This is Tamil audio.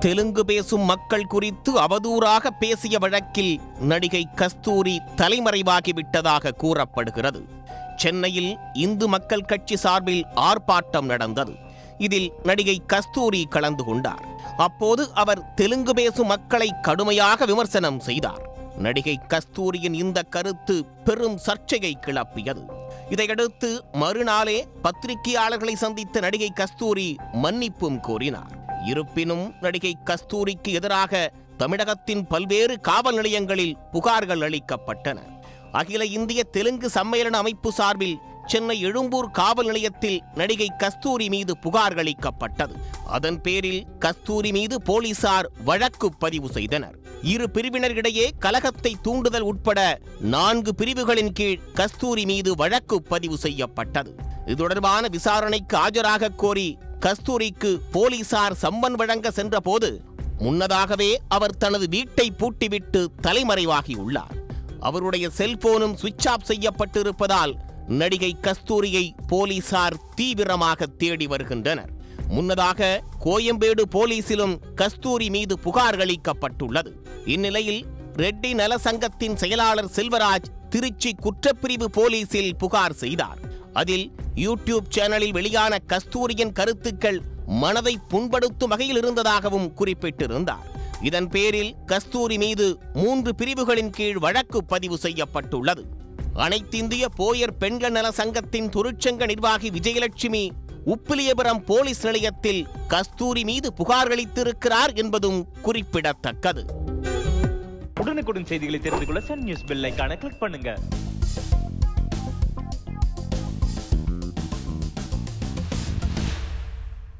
தெலுங்கு பேசும் மக்கள் குறித்து அவதூறாக பேசிய வழக்கில் நடிகை கஸ்தூரி தலைமறைவாகிவிட்டதாக கூறப்படுகிறது. சென்னையில் இந்து மக்கள் கட்சி சார்பில் ஆர்ப்பாட்டம் நடந்தது. இதில் நடிகை கஸ்தூரி கலந்து கொண்டார். அப்போது அவர் தெலுங்கு பேசும் மக்களை கடுமையாக விமர்சனம் செய்தார். நடிகை கஸ்தூரியின் இந்த கருத்து பெரும் சர்ச்சையை கிளப்பியது. இதையடுத்து மறுநாளே பத்திரிகையாளர்களை சந்தித்த நடிகை கஸ்தூரி மன்னிப்பும் கோரினார். இருப்பினும் நடிகை கஸ்தூரிக்கு எதிராக தமிழகத்தின் பல்வேறு காவல் நிலையங்களில் புகார்கள் அளிக்கப்பட்டன. அகில இந்திய தெலுங்கு சம்மேளன அமைப்பு சார்பில் சென்னை எழும்பூர் காவல் நிலையத்தில் நடிகை கஸ்தூரி மீது புகார் அளிக்கப்பட்டது. அதன் பேரில் கஸ்தூரி மீது போலீசார் வழக்கு பதிவு செய்தனர். இரு பிரிவினரிடையே கலகத்தை தூண்டுதல் உட்பட 4 பிரிவுகளின் கீழ் கஸ்தூரி மீது வழக்கு பதிவு செய்யப்பட்டது. இது தொடர்பான விசாரணைக்கு ஆஜராக கோரி கஸ்தூரிக்கு போலீசார் சம்மன் வழங்க சென்ற போது முன்னதாகவே அவர் தனது வீட்டை பூட்டிவிட்டு தலைமறைவாகியுள்ளார். அவருடைய செல்போனும் சுவிட்ச் ஆஃப் செய்யப்பட்டிருப்பதால் நடிகை கஸ்தூரியை போலீசார் தீவிரமாக தேடி வருகின்றனர். முன்னதாக கோயம்பேடு போலீசிலும் கஸ்தூரி மீது புகார் அளிக்கப்பட்டுள்ளது. இந்நிலையில் ரெட்டி நல சங்கத்தின் செயலாளர் செல்வராஜ் திருச்சி குற்றப்பிரிவு போலீசில் புகார் செய்தார். அதில் யூடியூப் சேனலில் வெளியான கஸ்தூரியின் கருத்துக்கள் மனதை புண்படுத்தும் வகையில் இருந்ததாகவும் குறிப்பிட்டிருந்தார். இதன் பேரில் கஸ்தூரி மீது 3 பிரிவுகளின் கீழ் வழக்கு பதிவு செய்யப்பட்டுள்ளது. அனைத்திந்திய போயர் பெண்கள் நல சங்கத்தின் தொழிற்சங்க நிர்வாகி விஜயலட்சுமி உப்பிலியபுரம் போலீஸ் நிலையத்தில் கஸ்தூரி மீது புகார் அளித்திருக்கிறார் என்பதும் குறிப்பிடத்தக்கது. உடனுக்குடன் செய்திகளை தெரிந்து கொள்ள சன் நியூஸ் பெல் ஐகானை கிளிக் பண்ணுங்க.